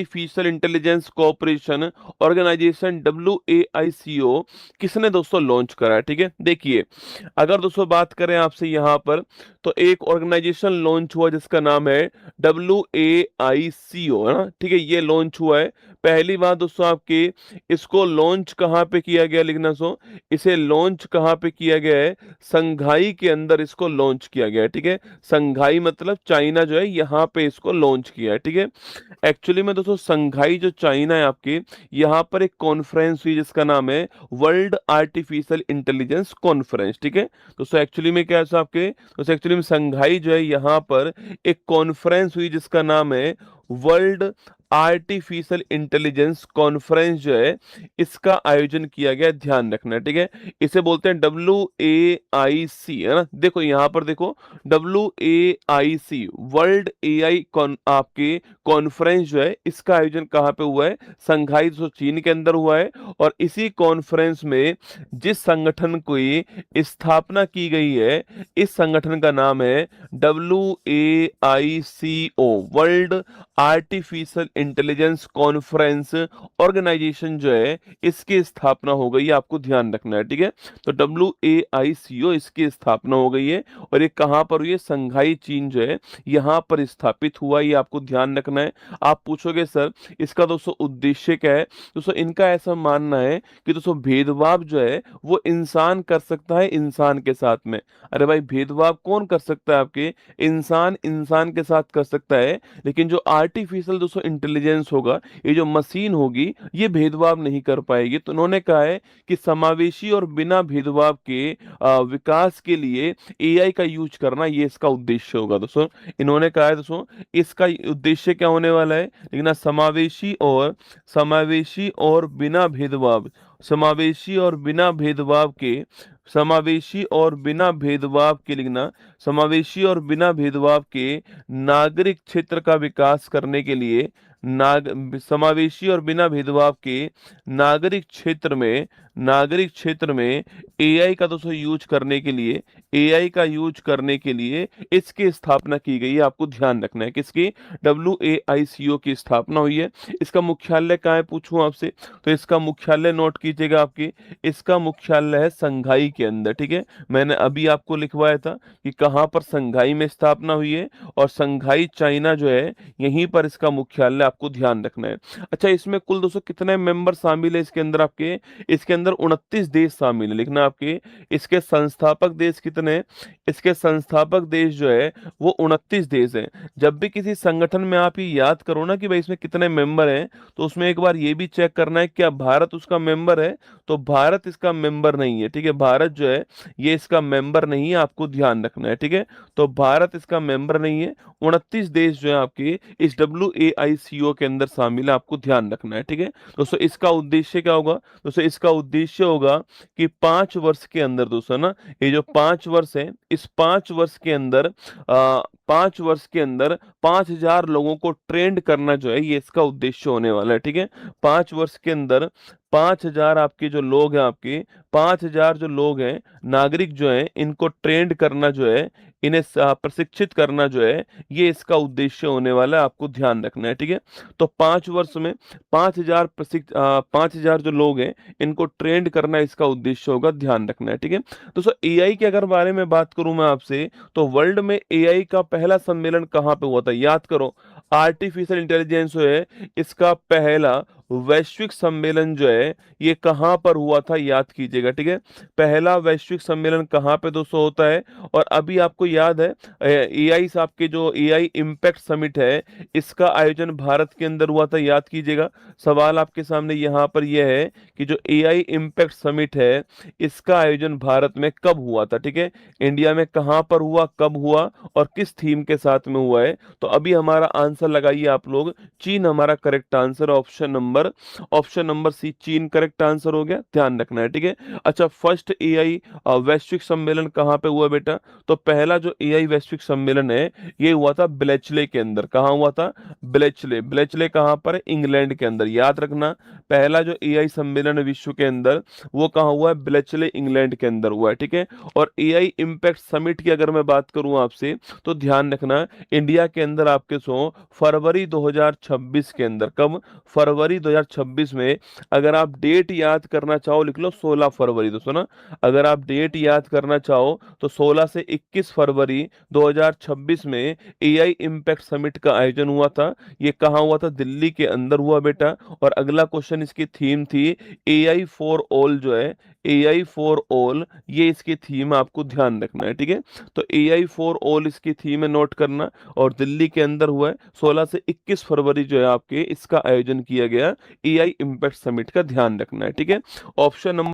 Artificial intelligence cooperation organisation WAICO किसने दोस्तों launch करा है? ठीक है, देखिए अगर दोस्तों बात करें आपसे यहाँ पर, तो एक ऑर्गेनाइजेशन लॉन्च हुआ जिसका नाम है WAICO, है ना। ठीक है, ये लॉन्च हुआ है। पहली बात दोस्तों आपके, इसको लॉन्च कहाँ पे किया गया, लिखना सो, इसे लॉन्च कहाँ पे किया गया है? संघाई के अंदर इसको लॉन्च किया गया है। ठीक है, संघाई मतलब चाइना जो है, यहाँ पे इसको लॉन्च किया है। ठीक है, एक्चुअली में दोस्तों संघाई जो चाइना है आपके, यहाँ पर एक कॉन्फ्रेंस हुई जिसका नाम है वर्ल्ड आर्टिफिशियल इंटेलिजेंस कॉन्फ्रेंस। ठीक है, दोस्तों एक्चुअली में क्या है आपके, दोस्तों एक्चुअली में संघाई जो है यहाँ पर एक कॉन्फ्रेंस हुई जिसका नाम है वर्ल्ड आर्टिफिशियल इंटेलिजेंस कॉन्फ्रेंस जो है, इसका आयोजन किया गया। ध्यान रखना है, ठीक है। इसे बोलते हैं WAIC, है ना। देखो यहाँ पर देखो, WAIC वर्ल्ड AI आपके कॉन्फ्रेंस जो है, इसका आयोजन कहाँ पे हुआ है? संघाई जो चीन के अंदर हुआ है। और इसी कॉन्फ्रेंस में जिस संगठन की स्थापना की गई है, इस संगठन का नाम है WAICO world artificial intelligence conference organisation जो है, इसकी स्थापना हो गई है। आपको ध्यान रखना है, ठीक है। तो WAICO इसकी स्थापना हो गई है। और ये कहाँ पर हुई है? संघाई चीन जो है, यहाँ पर स्थापित हुआ। ये आपको ध्यान रखना है। आप पूछोगे सर इसका दोस्तों उद्देश्य क्या है? दोस्तों इनका ऐसा मानना है कि दोस्तों भेदभाव जो है वो इंसान कर सकता है इंसान के साथ में। अरे भाई, भेदभाव कौन कर सकता है आपके? इंसान इंसान के साथ कर सकता है, लेकिन जो आर्टिफिशियल दोस्तों इंटेलिजेंस होगा, ये जो मशीन होगी, ये भेदभाव नहीं कर पाएगी। तो उन्होंने कहा है कि समावेशी और बिना भेदभाव के विकास के लिए AI का यूज करना, ये इसका उद्देश्य होगा दोस्तों। इन्होंने कहा है दोस्तों, इसका उद्देश्य क्या होने वाला है? लेकिन समावेशी और बिना भेदभाव, समावेशी और बिना भेदभाव के, समावेशी और बिना भेदभाव के लिखना, समावेशी और बिना भेदभाव के नागरिक क्षेत्र का विकास करने के लिए, समावेशी और बिना भेदभाव के नागरिक क्षेत्र में AI का दोस्तों यूज करने के लिए, AI का यूज करने के लिए इसकी स्थापना की गई है। आपको ध्यान रखना है, किसकी? WAICO की स्थापना हुई है। इसका मुख्यालय कहाँ है, पूछूं आपसे? तो इसका मुख्यालय नोट कीजिएगा आपके, इसका मुख्यालय है संघाई के अंदर। ठीक है, मैंने अभी आपको लिखवाया था कि कहाँ पर संघाई में स्थापना हुई है, और संघाई चाइना जो है, यहीं पर इसका मुख्यालय। आपको ध्यान रखना है। अच्छा, इसमें कुल दोस्तों कितने मेंबर शामिल है इसके अंदर आपके? इसके अंदर 29 देश शामिल है, लिखना आपके। इसके संस्थापक देश कितने हैं? इसके संस्थापक देश जो है वो 29 देश हैं। जब भी किसी संगठन में आप ये याद करो ना कि भाई इसमें कितने मेंबर हैं, तो उसमें एक बार ये भी चेक करना है क्या भारत उसका मेंबर है? तो भारत इसका मेंबर नहीं है। ठीक है, भारत जो है ये इसका मेंबर नहीं है। आपको ध्यान रखना है, ठीक है। तो भारत इसका मेंबर नहीं है। 29 देश जो है आपके इस WAICO के अंदर शामिल है। आपको ध्यान रखना है, ठीक है। दोस्तों इसका उद्देश्य क्या होगा? दोस्तों इसका उद्देश्य होगा कि 5 वर्ष के अंदर दोस्तों ना, ये जो 5 वर्ष है, इस 5 वर्ष के अंदर 5 वर्ष के अंदर 5,000 लोगों को ट्रेंड करना जो है, ये इसका उद्देश्य होने वाला है। ठीक है, 5 वर्ष के अंदर 5,000 आपके जो लोग हैं, आपके 5,000 जो लोग हैं, नागरिक जो हैं, इनको ट्रेंड करना जो है, इन्हें प्रशिक्षित करना जो है, ये इसका उद्देश्य होने वाला है। आपको ध्यान रखना है, ठीक है। तो 5 वर्ष में 5,000 जो लोग हैं, इनको ट्रेंड करना इसका उद्देश्य होगा। ध्यान रखना है, ठीक है। दोस्तों AI के अगर बारे में बात करूं मैं आपसे, तो वर्ल्ड में AI का पहला सम्मेलन कहाँ पे हुआ था? याद करो, आर्टिफिशियल इंटेलिजेंस जो है, इसका पहला वैश्विक सम्मेलन जो है, ये कहाँ पर हुआ था? याद कीजिएगा, ठीक है। पहला वैश्विक सम्मेलन कहाँ पे दोस्तों होता है? और अभी आपको याद है AI साहब के जो AI इम्पैक्ट समिट है, इसका आयोजन भारत के अंदर हुआ था। याद कीजिएगा। सवाल आपके सामने यहाँ पर यह है कि जो AI इम्पैक्ट समिट है, इसका आयोजन भारत में कब हुआ था? ठीक है, इंडिया में कहाँ पर हुआ, कब हुआ, और किस थीम के साथ में हुआ है? तो अभी हमारा आंसर लगाइए आप लोग। चीन हमारा correct answer, option number number, option number C चीन करेक्ट आंसर हो गया, ध्यान रखना है, ठीक है। अच्छा, फर्स्ट एआई वैश्विक सम्मेलन कहाँ पे हुआ बेटा? तो पहला जो एआई वैश्विक सम्मेलन है ये हुआ था ब्लेचले के अंदर। कहाँ हुआ था? ब्लेचले। ब्लेचले कहाँ पर है? इंग्लैंड के अंदर, याद रखना। पहला जो एआई सम्मेलन है विश्व के अंदर वो कहाँ हुआ है? ब्लेचले इंग्लैंड के अंदर हुआ है, ठीक है। और एआई इम्पैक्ट समिट की अगर मैं बात करूं आपसे तो ध्यान रखना, इंडिया के अंदर आपके फरवरी 2026 के अंदर, कब? फरवरी 2026 में। अगर आप डेट याद करना चाहो लिख लो 16 फरवरी, दोस्तों ना, अगर आप डेट याद करना चाहो तो 16 से 21 फरवरी 2026 में एआई इम्पैक्ट समिट का आयोजन हुआ था। ये कहाँ हुआ था? दिल्ली के अंदर हुआ बेटा। और अगला क्वेश्चन, इसकी थीम थी एआई फॉर ऑल, जो है एआई फॉर ऑल, ये इसकी थीम आपको ध्यान रखना है, ठीक है। तो एआई फॉर ऑल इसकी थीम है, नोट करना। और दिल्ली के अंदर हुआ है 16 से 21 फरवरी जो है आपके, इसका आयोजन किया गया एआई इम्पैक्ट समिट का, ध्यान रखना है, ठीक है। Option number